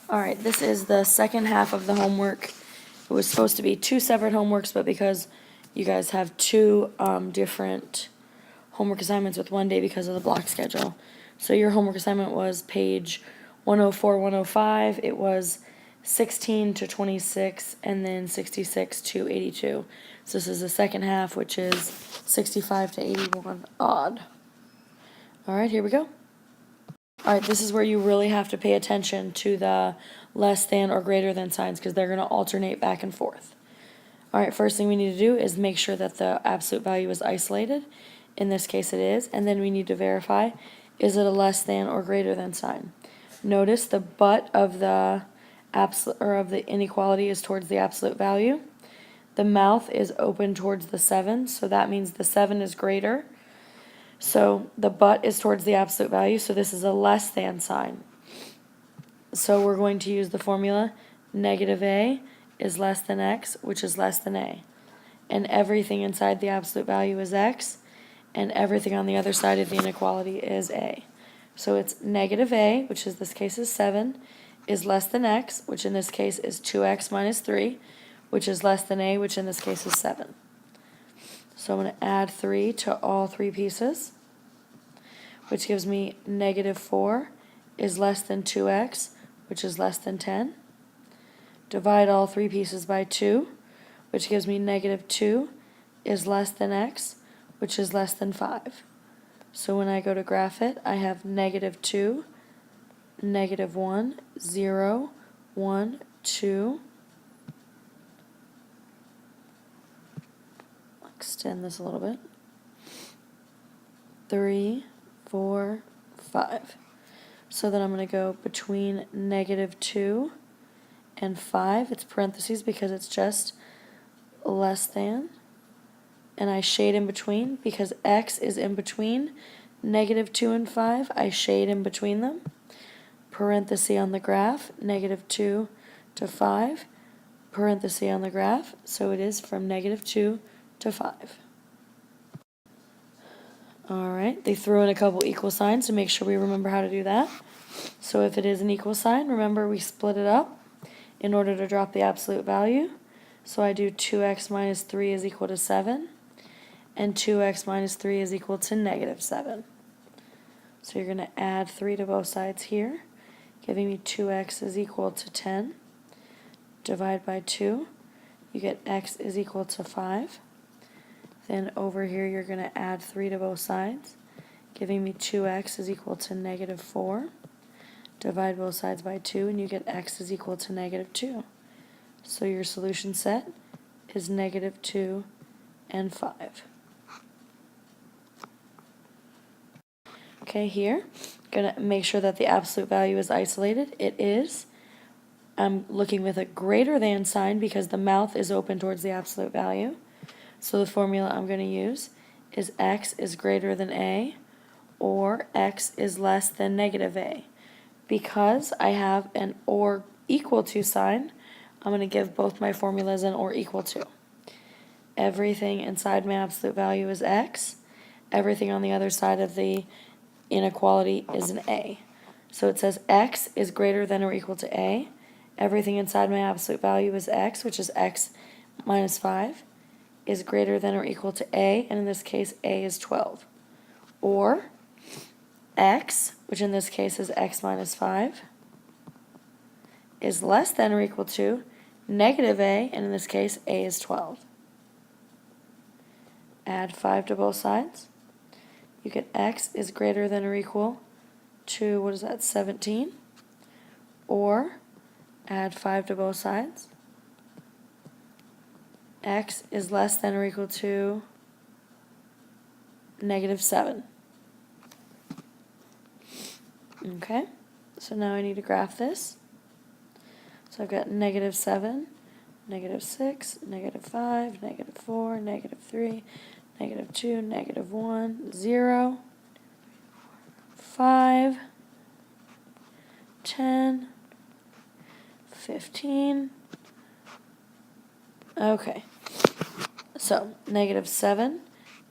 All right, this is the second half of the homework. It was supposed to be two separate homeworks, but because you guys have two different homework assignments with one day because of the block schedule. So your homework assignment was page 104, 105. It was 16 to 26, and then 66 to 82. So this is the second half, which is 65 to 81 odd. All right, here we go. All right, this is where you really have to pay attention to the less than or greater than signs because they're going to alternate back and forth. All right, first thing we need to do is make sure that the absolute value is isolated. In this case it is, and then we need to verify, is it a less than or greater than sign? Notice the butt of the absolute or of the inequality is towards the absolute value. The mouth is open towards the 7, so that means the 7 is greater. So the butt is towards the absolute value, so this is a less than sign. So we're going to use the formula negative a is less than x, which is less than a. And everything inside the absolute value is x, and everything on the other side of the inequality is a. So it's negative a, which in this case is 7, is less than x, which in this case is 2x minus 3, which is less than a, which in this case is 7. So I'm going to add 3 to all three pieces, which gives me negative 4 is less than 2x, which is less than 10. Divide all three pieces by 2, which gives me negative 2 is less than x, which is less than 5. So when I go to graph it, I have negative 2, negative 1, 0, 1, 2. Extend this a little bit. 3, 4, 5. So then I'm going to go between negative 2 and 5. It's parentheses because it's just less than. And I shade in between because x is in between negative 2 and 5. I shade in between them. Parenthesis on the graph, negative 2 to 5. Parenthesis on the graph, so it is from negative 2 to 5. All right, they threw in a couple equal signs to make sure we remember how to do that. So if it is an equal sign, remember we split it up in order to drop the absolute value. So I do 2x minus 3 is equal to 7, and 2x minus 3 is equal to negative 7. So you're going to add 3 to both sides here, giving me 2x is equal to 10. Divide by 2, you get x is equal to 5. Then over here you're going to add 3 to both sides, giving me 2x is equal to negative 4. Divide both sides by 2 and you get x is equal to negative 2. So your solution set is negative 2 and 5. Okay, here, going to make sure that the absolute value is isolated. It is. I'm looking with a greater than sign because the mouth is open towards the absolute value. So the formula I'm going to use is x is greater than a, or x is less than negative a. Because I have an or equal to sign, I'm going to give both my formulas an or equal to. Everything inside my absolute value is x. Everything on the other side of the inequality is an a. So it says x is greater than or equal to a. Everything inside my absolute value is x, which is x minus 5, is greater than or equal to a, and in this case a is 12. Or x, which in this case is x minus 5, is less than or equal to negative a, and in this case a is 12. Add 5 to both sides. You get x is greater than or equal to, what is that, 17? Or add 5 to both sides. X is less than or equal to negative 7. Okay, so now I need to graph this. So I've got negative 7, negative 6, negative 5, negative 4, negative 3, negative 2, negative 1, 0, 5, 10, 15. Okay, so negative 7,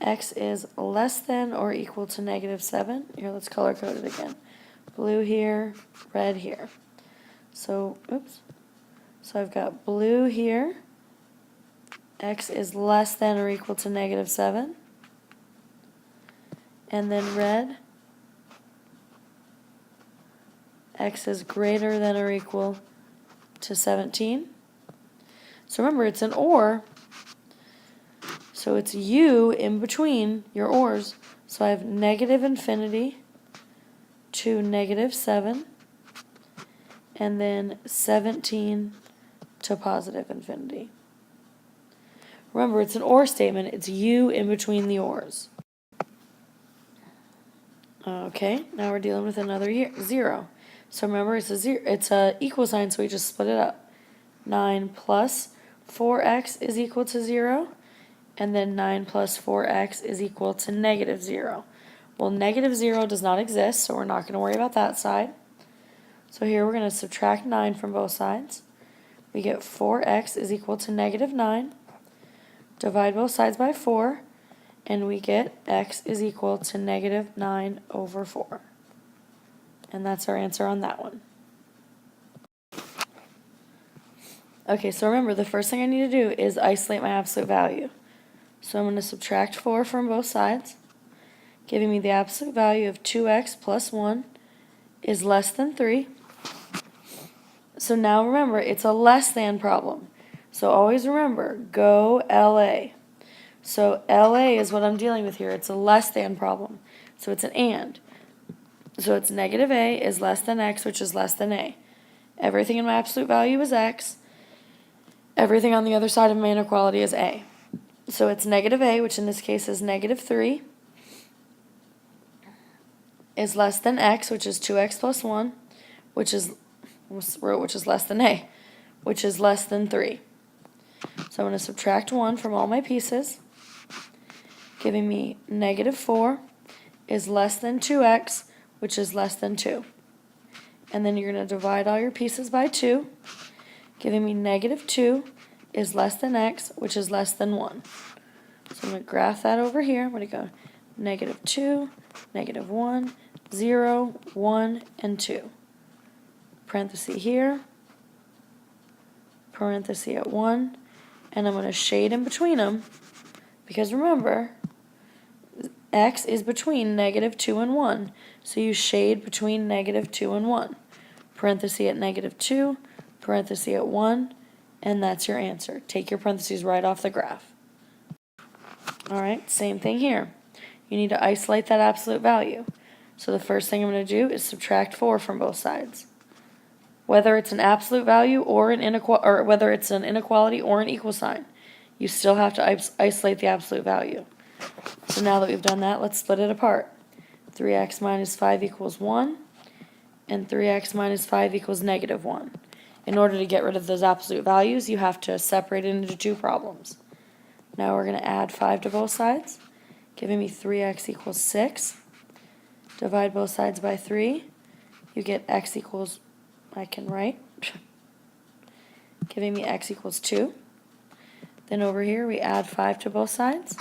x is less than or equal to negative 7. Here, let's color code it again. Blue here, red here. So, oops. So I've got blue here. X is less than or equal to negative 7. And then red. X is greater than or equal to 17. So remember, it's an OR. So it's U in between your ORs. So I have negative infinity to negative 7. And then 17 to positive infinity. Remember, it's an OR statement. It's U in between the ORs. Okay, now we're dealing with another 0. So remember, it's a equal sign, so we just split it up. 9 plus 4x is equal to 0, and then 9 plus 4x is equal to negative 0. Well, negative 0 does not exist, so we're not going to worry about that side. So here we're going to subtract 9 from both sides. We get 4x is equal to negative 9. Divide both sides by 4, and we get x is equal to negative 9 over 4. And that's our answer on that one. Okay, so remember, the first thing I need to do is isolate my absolute value. So I'm going to subtract 4 from both sides, giving me the absolute value of 2x plus 1 is less than 3. So now remember, it's a less than problem. So always remember, go LA. So LA is what I'm dealing with here. It's a less than problem. So it's an and. So it's negative a is less than x, which is less than a. Everything in my absolute value is x. Everything on the other side of my inequality is a. So it's negative a, which in this case is negative 3, is less than x, which is 2x plus 1, which is less than a, which is less than 3. So I'm going to subtract 1 from all my pieces, giving me negative 4 is less than 2x, which is less than 2. And then you're going to divide all your pieces by 2, giving me negative 2 is less than x, which is less than 1. So I'm going to graph that over here. I'm going to go negative 2, negative 1, 0, 1, and 2. Parenthesis here, parenthesis at 1, and I'm going to shade in between them, because remember, x is between negative 2 and 1, so you shade between negative 2 and 1. Parenthesis at negative 2, parenthesis at 1, and that's your answer. Take your parentheses right off the graph. Alright, same thing here. You need to isolate that absolute value. So the first thing I'm going to do is subtract 4 from both sides. Whether it's an absolute value or whether it's an inequality or an equal sign, you still have to isolate the absolute value. So now that we've done that, let's split it apart. 3x minus 5 equals 1, and 3x minus 5 equals negative 1. In order to get rid of those absolute values, you have to separate it into two problems. Now we're going to add 5 to both sides, giving me 3x equals 6. Divide both sides by 3. You get x equals, I can write, giving me x equals 2. Then over here we add 5 to both sides,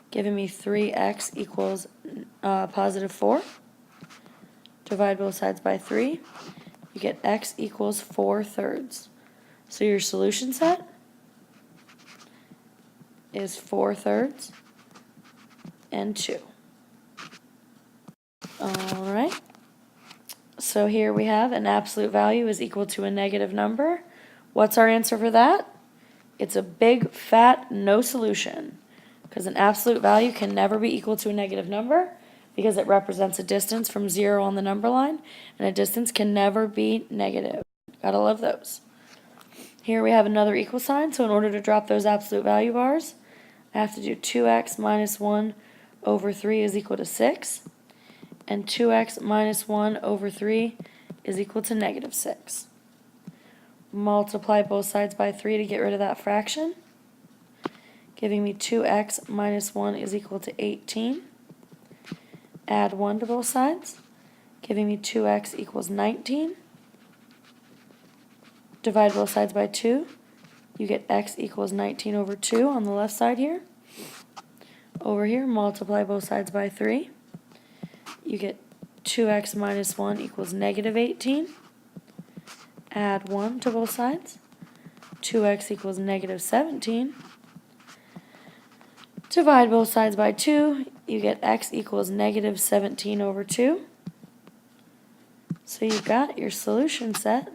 giving me 3x equals positive 4. Divide both sides by 3. You get x equals 4/3. So your solution set is 4/3 and 2. Alright, so here we have an absolute value is equal to a negative number. What's our answer for that? It's a big, fat, no solution, because an absolute value can never be equal to a negative number, because it represents a distance from 0 on the number line, and a distance can never be negative. Gotta love those. Here we have another equal sign, so in order to drop those absolute value bars, I have to do 2x minus 1 over 3 is equal to 6, and 2x minus 1 over 3 is equal to negative 6. Multiply both sides by 3 to get rid of that fraction, giving me 2x minus 1 is equal to 18. Add 1 to both sides, giving me 2x equals 19. Divide both sides by 2. You get x equals 19 over 2 on the left side here. Over here, multiply both sides by 3. You get 2x minus 1 equals negative 18. add 1 to both sides. 2x equals negative 17. Divide both sides by 2. You get x equals negative 17 over 2. So you've got your solution set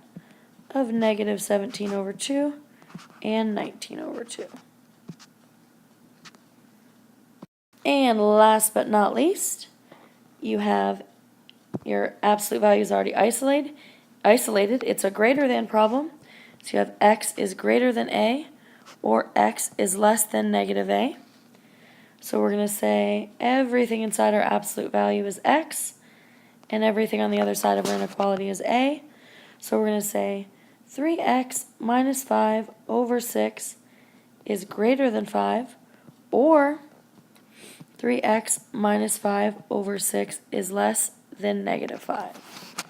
of negative 17 over 2 and 19 over 2. And last but not least, you have your absolute values already isolated. It's a greater than problem. So you have x is greater than a, or x is less than negative a. So we're going to say everything inside our absolute value is x, and everything on the other side of our inequality is a. So we're going to say 3x minus 5 over 6 is greater than 5, or 3x minus 5 over 6 is less than negative 5.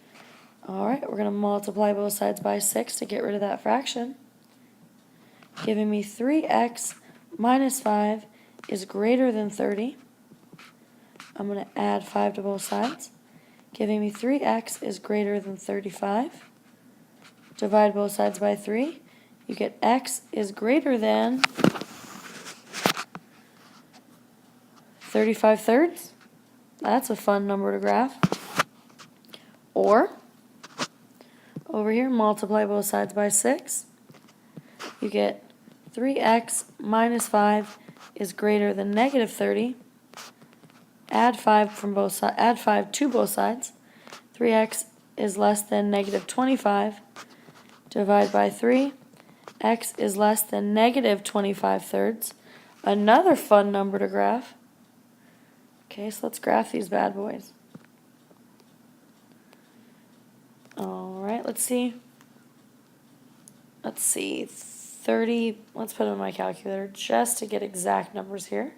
Alright, we're going to multiply both sides by 6 to get rid of that fraction, giving me 3x minus 5 is greater than 30. I'm going to add 5 to both sides, giving me 3x is greater than 35. Divide both sides by 3. You get x is greater than 35 thirds. That's a fun number to graph. Or, over here, multiply both sides by 6. You get 3x minus 5 is greater than negative 30. Add 5 from both sides. Add 5 to both sides. 3x is less than negative 25. Divide by 3. X is less than negative 25 thirds. Another fun number to graph. Okay, so let's graph these bad boys. Alright, let's see. 30, let's put them in my calculator just to get exact numbers here.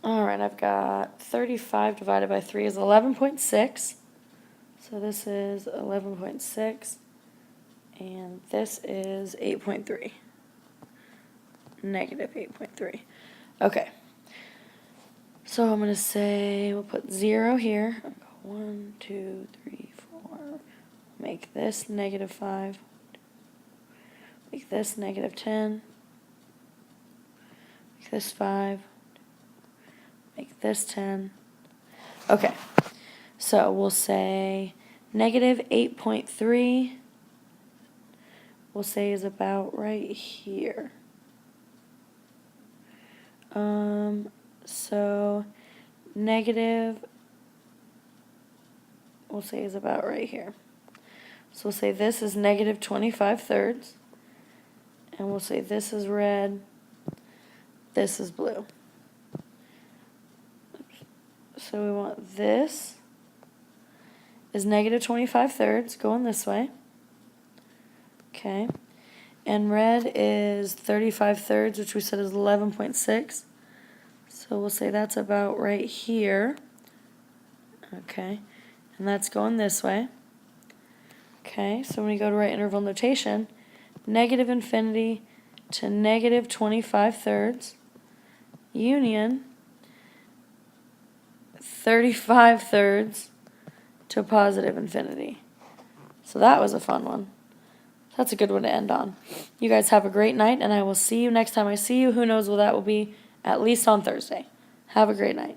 Alright, I've got 35 divided by 3 is 11.6. So this is 11.6, and this is 8.3. Negative 8.3. Okay. So I'm going to say, we'll put 0 here. 1, 2, 3, 4. Make this negative 5. Make this negative 10. Make this 5. Make this 10. Okay. So we'll say negative 8.3, we'll say is about right here. So negative, we'll say is about right here. So we'll say this is negative 25 thirds, and we'll say this is red, this is blue. So we want this is negative 25 thirds, going this way. Okay. And red is 35 thirds, which we said is 11.6. So we'll say that's about right here. Okay. And that's going this way. Okay, so when we go to right interval notation, negative infinity to negative 25 thirds, union 35 thirds to positive infinity. So that was a fun one. That's a good one to end on. You guys have a great night, and I will see you next time I see you. Who knows what that will be, at least on Thursday. Have a great night.